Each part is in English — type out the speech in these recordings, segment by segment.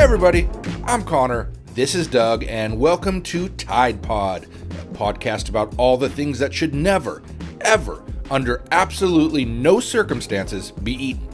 everybody, I'm Conor, this is Doug, and welcome to TidePod, a podcast about all the things that should never, ever, under absolutely no circumstances, be eaten.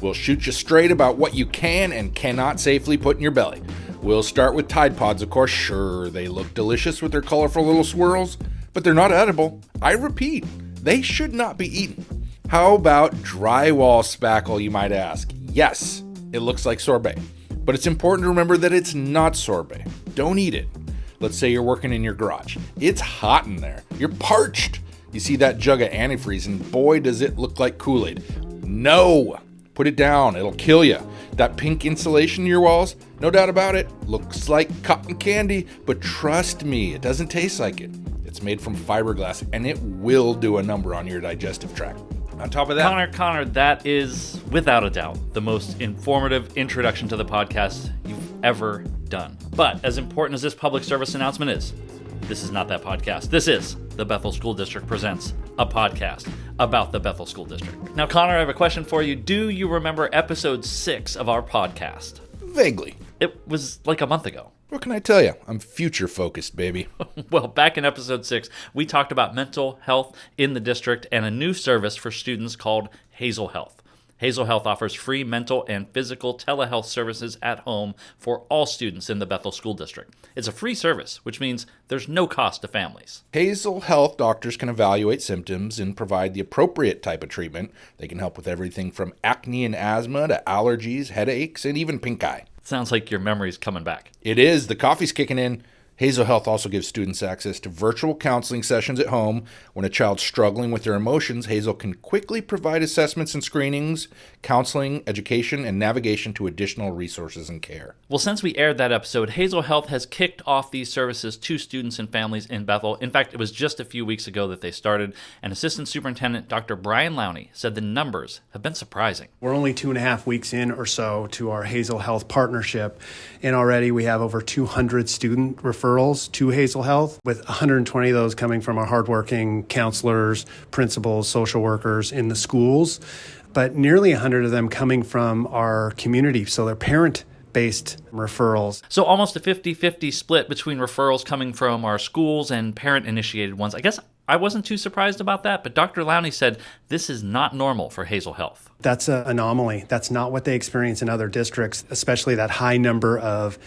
We'll shoot you straight about what you can and cannot safely put in your belly. We'll start with Tide Pods, of course. Sure, they look delicious with their colorful little swirls, but they're not edible. I repeat, they should not be eaten. How about drywall spackle, you might ask? Yes, it looks like sorbet, but it's important to remember that it's not sorbet. Don't eat it. Let's say you're working in your garage. It's hot in there. You're parched. You see that jug of antifreeze, and boy, does it look like Kool-Aid. No! Put it down. It'll kill you. That pink insulation in your walls, no doubt about it, looks like cotton candy, but trust me, it doesn't taste like it. It's made from fiberglass, and it will do a number on your digestive tract. On top of that, Connor, that is, without a doubt, the most informative introduction to the podcast you've ever done. But as important as this public service announcement is, this is not that podcast. This is the Bethel School District Presents, a podcast about the Bethel School District. Now, Connor, I have a question for you. Do you remember episode 6 of our podcast? Vaguely. It was like a month ago. What can I tell you? I'm future-focused, baby. Well, back in episode 6, we talked about mental health in the district and a new service for students called Hazel Health. Hazel Health offers free mental and physical telehealth services at home for all students in the Bethel School District. It's a free service, which means there's no cost to families. Hazel Health doctors can evaluate symptoms and provide the appropriate type of treatment. They can help with everything from acne and asthma to allergies, headaches, and even pink eye. Sounds like your memory's coming back. It is. The coffee's kicking in. Hazel Health also gives students access to virtual counseling sessions at home. When a child's struggling with their emotions, Hazel can quickly provide assessments and screenings, counseling, education, and navigation to additional resources and care. Well, since we aired that episode, Hazel Health has kicked off these services to students and families in Bethel. In fact, it was just a few weeks ago that they started, and Assistant Superintendent Dr. Brian Lowney said the numbers have been surprising. We're only 2.5 weeks in or so to our Hazel Health partnership, and already we have over 200 student referrals to Hazel Health, with 120 of those coming from our hardworking counselors, principals, social workers in the schools, but nearly 100 of them coming from our community, so they're parent-based referrals. So almost a 50-50 split between referrals coming from our schools and parent-initiated ones. I guess I wasn't too surprised about that, but Dr. Lowney said this is not normal for Hazel Health. That's an anomaly. That's not what they experience in other districts, especially that high number of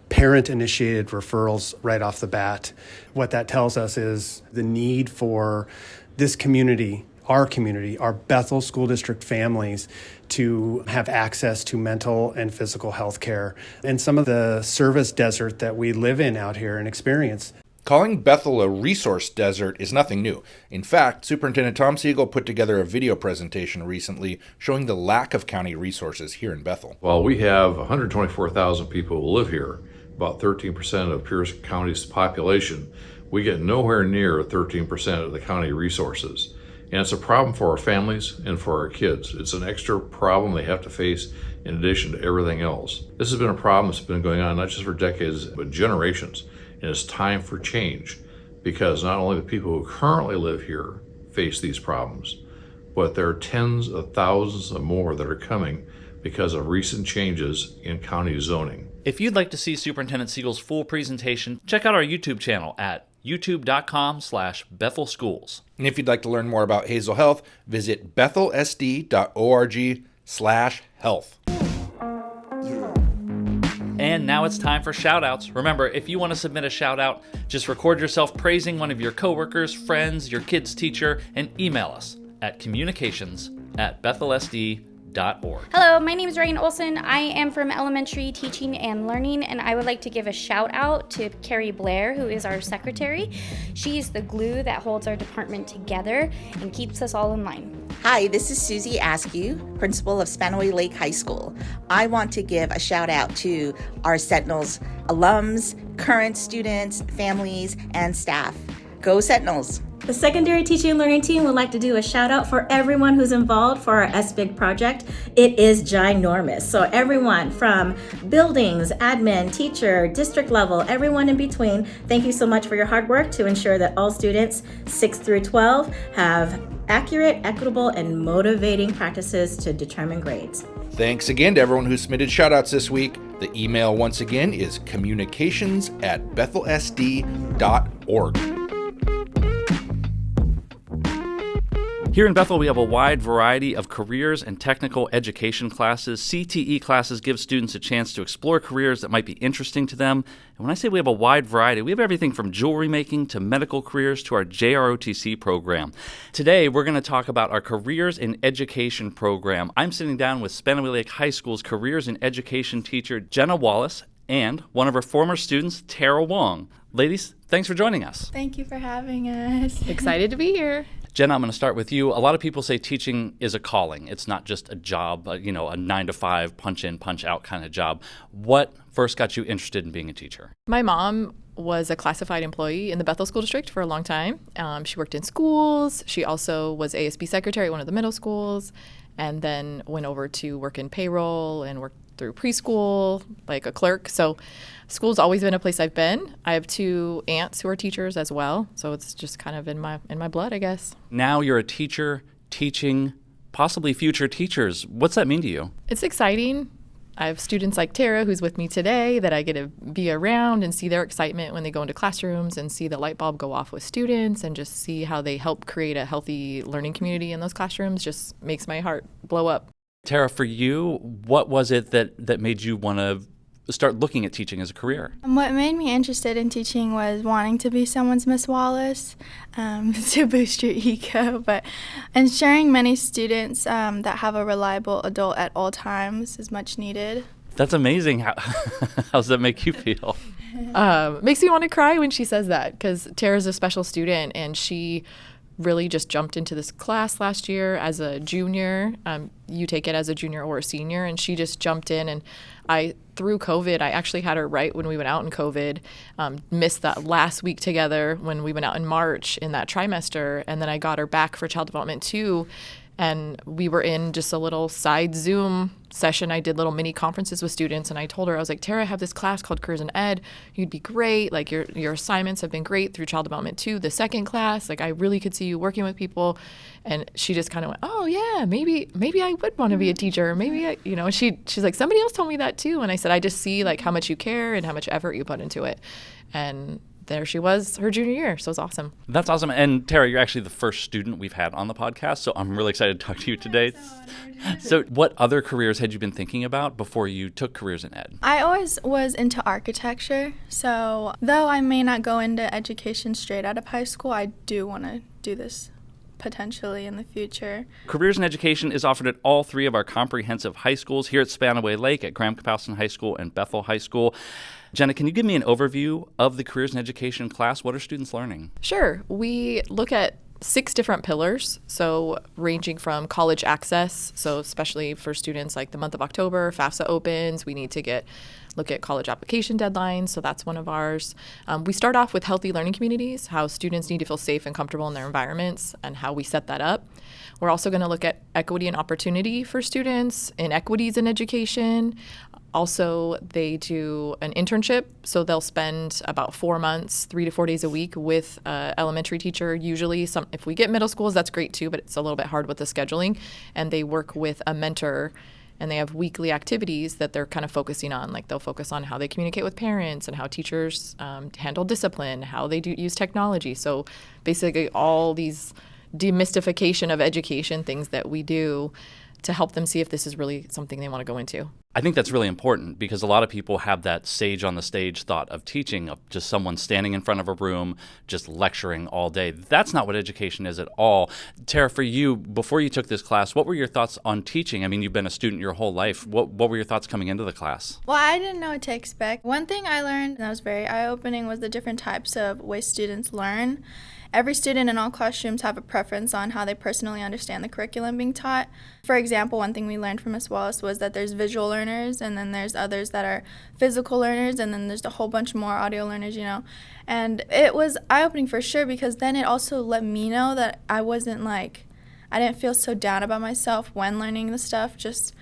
parent-initiated referrals right off the bat. What that tells us is the need for this community, our Bethel School District families, to have access to mental and physical health care and some of the service desert that we live in out here and experience. Calling Bethel a resource desert is nothing new. In fact, Superintendent Tom Siegel put together a video presentation recently showing the lack of county resources here in Bethel. Well, we have 124,000 people who live here, about 13% of Pierce County's population. We get nowhere near 13% of the county resources. And it's a problem for our families and for our kids. It's an extra problem they have to face in addition to everything else. This has been a problem that's been going on not just for decades, but generations. And it's time for change, because not only the people who currently live here face these problems, but there are tens of thousands of more that are coming because of recent changes in county zoning. If you'd like to see Superintendent Siegel's full presentation, check out our YouTube channel at youtube.com/BethelSchools. And if you'd like to learn more about Hazel Health, visit bethelsd.org/health. And now it's time for shout-outs. Remember, if you want to submit a shout-out, just record yourself praising one of your coworkers, friends, your kid's teacher, and email us at communications@bethelsd.org. Hello, my name is Ryan Olson. I am from Elementary Teaching and Learning, and I would like to give a shout out to Carrie Blair, who is our secretary. She's the glue that holds our department together and keeps us all in line. Hi, this is Susie Askew, principal of Spanaway Lake High School. I want to give a shout out to our Sentinels alums, current students, families, and staff. Go Sentinels! The Secondary Teaching and Learning team would like to do a shout out for everyone who's involved for our SBIG project. It is ginormous. So everyone from buildings, admin, teacher, district level, everyone in between, thank you so much for your hard work to ensure that all students 6 through 12 have accurate, equitable, and motivating practices to determine grades. Thanks again to everyone who submitted shout-outs this week. The email once again is communications@bethelsd.org. Here in Bethel, we have a wide variety of careers and technical education classes. CTE classes give students a chance to explore careers that might be interesting to them. And when I say we have a wide variety, we have everything from jewelry making to medical careers to our JROTC program. Today, we're going to talk about our Careers in Education program. I'm sitting down with Spanaway Lake High School's Careers in Education teacher, Jenna Wallace, and one of her former students, Tara Wong. Ladies, thanks for joining us. Thank you for having us. Excited to be here. Jenna, I'm going to start with you. A lot of people say teaching is a calling. It's not just a job, a 9-to-5, punch in, punch out kind of job. What first got you interested in being a teacher? My mom was a classified employee in the Bethel School District for a long time. She worked in schools. She also was ASB secretary at one of the middle schools, and then went over to work in payroll and worked through preschool, like a clerk. So school's always been a place I've been. I have 2 aunts who are teachers as well, so it's just kind of in my blood, I guess. Now you're a teacher teaching possibly future teachers. What's that mean to you? It's exciting. I have students like Tara, who's with me today, that I get to be around and see their excitement when they go into classrooms and see the light bulb go off with students and just see how they help create a healthy learning community in those classrooms. Just makes my heart blow up. Tara, for you, what was it that made you want to start looking at teaching as a career? What made me interested in teaching was wanting to be someone's Miss Wallace, to boost your ego, but ensuring many students that have a reliable adult at all times is much needed. That's amazing. How does that make you feel? Makes me want to cry when she says that, because Tara's a special student and she really just jumped into this class last year as a junior. You take it as a junior or a senior, and she just jumped in. And through COVID, I actually had her right when we went out in COVID, missed that last week together when we went out in March in that trimester, and then I got her back for Child Development 2. And we were in just a little side Zoom session. I did little mini conferences with students, and I told her, I was like, Tara, I have this class called Careers in Ed. You'd be great. Like, your assignments have been great through Child Development 2, the second class. Like, I really could see you working with people. And she just kind of went, oh, yeah, maybe I would want to be a teacher. Maybe, she's like, somebody else told me that too. And I said, I just see, like, how much you care and how much effort you put into it. And there she was her junior year. So it was awesome. That's awesome. And Tara, you're actually the first student we've had on the podcast, so I'm really excited to talk to you today. So what other careers had you been thinking about before you took Careers in Ed? I always was into architecture, so though I may not go into education straight out of high school, I do want to do this potentially in the future. Careers in Education is offered at all 3 of our comprehensive high schools here at Spanaway Lake, at Graham-Kapowson High School and Bethel High School. Jenna, can you give me an overview of the Careers in Education class? What are students learning? Sure. We look at 6 different pillars, so ranging from college access, so especially for students like the month of October, FAFSA opens, we need to look at college application deadlines, so that's one of ours. We start off with healthy learning communities, how students need to feel safe and comfortable in their environments, and how we set that up. We're also going to look at equity and opportunity for students, inequities in education. Also, they do an internship, so they'll spend about 4 months, 3 to 4 days a week with an elementary teacher. Usually, if we get middle schools, that's great too, but it's a little bit hard with the scheduling. And they work with a mentor, and they have weekly activities that they're kind of focusing on. Like, they'll focus on how they communicate with parents and how teachers handle discipline, how they do use technology. So basically all these demystification of education things that we do to help them see if this is really something they want to go into. I think that's really important because a lot of people have that sage on the stage thought of teaching, of just someone standing in front of a room, just lecturing all day. That's not what education is at all. Tara, for you, before you took this class, what were your thoughts on teaching? I mean, you've been a student your whole life. What were your thoughts coming into the class? Well, I didn't know what to expect. One thing I learned that was very eye-opening was the different types of ways students learn. Every student in all classrooms have a preference on how they personally understand the curriculum being taught. For example, one thing we learned from Ms. Wallace was that there's visual learners, and then there's others that are physical learners, and then there's a whole bunch more audio learners, And it was eye-opening for sure, because then it also let me know that I didn't feel so down about myself when learning the stuff, just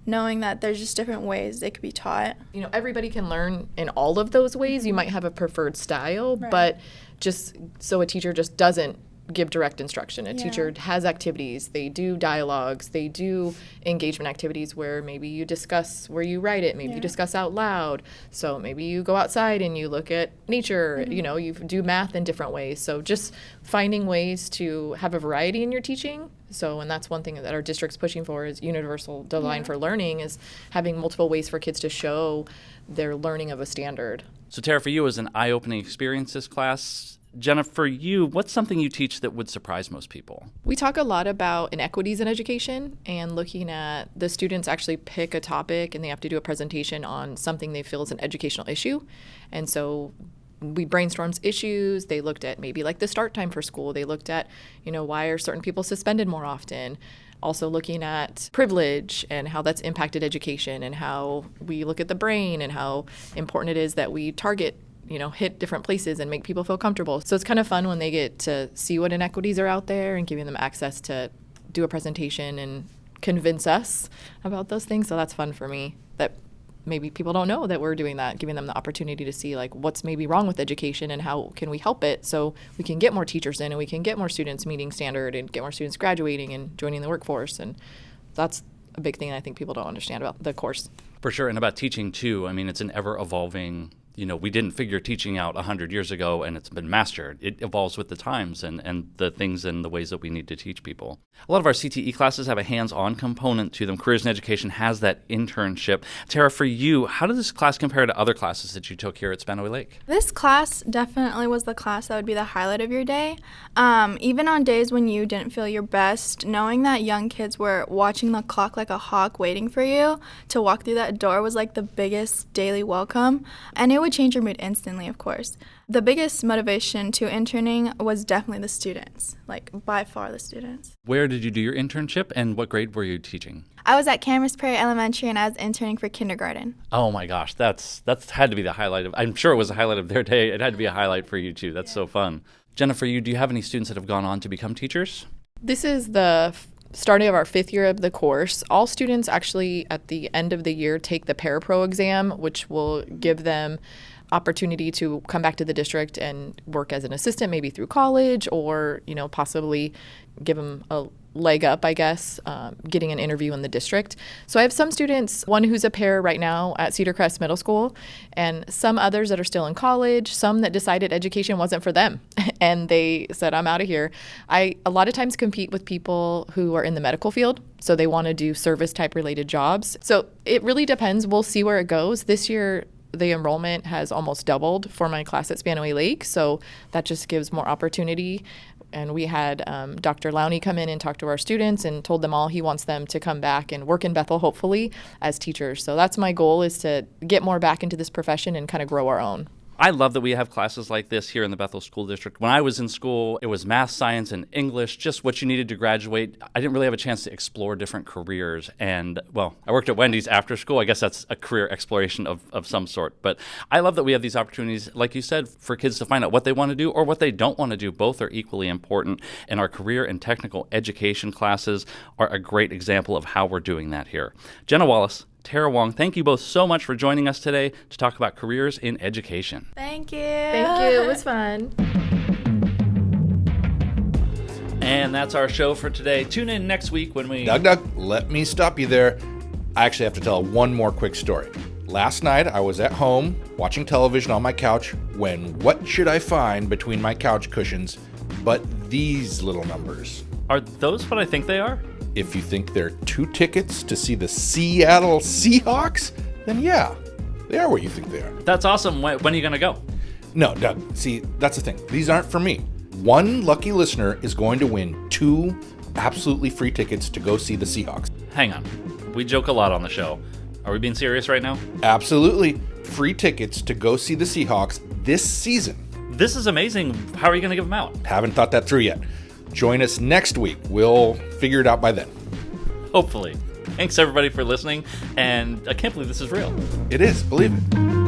knowing that there's just different ways it could be taught. Everybody can learn in all of those ways. You might have a preferred style, right. But just so a teacher just doesn't give direct instruction. A teacher has activities, they do dialogues, they do engagement activities where maybe you discuss where you write it, maybe you discuss out loud. So maybe you go outside and you look at nature, you do math in different ways. So just finding ways to have a variety in your teaching. So, and that's one thing that our district's pushing for is universal design for learning, is having multiple ways for kids to show their learning of a standard. So Tara, for you, it was an eye-opening experience this class. Jenna, for you, what's something you teach that would surprise most people? We talk a lot about inequities in education and looking at the students actually pick a topic and they have to do a presentation on something they feel is an educational issue. And so we brainstormed issues. They looked at maybe like the start time for school. They looked at, why are certain people suspended more often? Also looking at privilege and how that's impacted education, and how we look at the brain and how important it is that we target, hit different places and make people feel comfortable. So it's kind of fun when they get to see what inequities are out there and giving them access to do a presentation and convince us about those things. So that's fun for me, that maybe people don't know that we're doing that, giving them the opportunity to see like what's maybe wrong with education and how can we help it so we can get more teachers in and we can get more students meeting standard and get more students graduating and joining the workforce. And that's a big thing I think people don't understand about the course. For sure, and about teaching too. I mean, it's an ever-evolving, we didn't figure teaching out 100 years ago and it's been mastered. It evolves with the times and the things and the ways that we need to teach people. A lot of our CTE classes have a hands-on component to them. Careers in Education has that internship. Tara, for you, how did this class compare to other classes that you took here at Spanaway Lake? This class definitely was the class that would be the highlight of your day. Even on days when you didn't feel your best, knowing that young kids were watching the clock like a hawk waiting for you to walk through that door was like the biggest daily welcome. And it would change your mood instantly, of course. The biggest motivation to interning was definitely the students, like by far the students. Where did you do your internship and what grade were you teaching? I was at Camas Prairie Elementary and I was interning for kindergarten. Oh my gosh, that's had to be the highlight of, I'm sure it was a highlight of their day. It had to be a highlight for you too. That's so fun. Jenna, for you, do you have any students that have gone on to become teachers? This is the starting of our 5th year of the course. All students actually at the end of the year take the Parapro exam, which will give them opportunity to come back to the district and work as an assistant, maybe through college, or possibly give them a leg up, I guess, getting an interview in the district. So I have some students, one who's a pair right now at Cedar Crest Middle School, and some others that are still in college, some that decided education wasn't for them, and they said, I'm out of here. I a lot of times compete with people who are in the medical field, so they want to do service type related jobs. So it really depends. We'll see where it goes. This year, the enrollment has almost doubled for my class at Spanaway Lake, so that just gives more opportunity. And we had Dr. Lowney come in and talk to our students and told them all he wants them to come back and work in Bethel, hopefully, as teachers. So that's my goal, is to get more back into this profession and kind of grow our own. I love that we have classes like this here in the Bethel School District. When I was in school, it was math, science, and English, just what you needed to graduate. I didn't really have a chance to explore different careers. And, well, I worked at Wendy's after school. I guess that's a career exploration of some sort. But I love that we have these opportunities, like you said, for kids to find out what they want to do or what they don't want to do. Both are equally important. And our career and technical education classes are a great example of how we're doing that here. Jenna Wallace, Tara Wong, thank you both so much for joining us today to talk about careers in education. Thank you. Thank you. It was fun. And that's our show for today. Tune in next week when we... Doug, let me stop you there. I actually have to tell one more quick story. Last night, I was at home watching television on my couch when what should I find between my couch cushions but these little numbers? Are those what I think they are? If you think they're 2 tickets to see the Seattle Seahawks, then yeah, they are what you think they are. That's awesome. When are you going to go? No, Doug, see, that's the thing. These aren't for me. One lucky listener is going to win 2 absolutely free tickets to go see the Seahawks. Hang on. We joke a lot on the show. Are we being serious right now? Absolutely. Free tickets to go see the Seahawks this season. This is amazing. How are you going to give them out? Haven't thought that through yet. Join us next week. We'll figure it out by then. Hopefully. Thanks, everybody, for listening. And I can't believe this is real. It is. Believe it.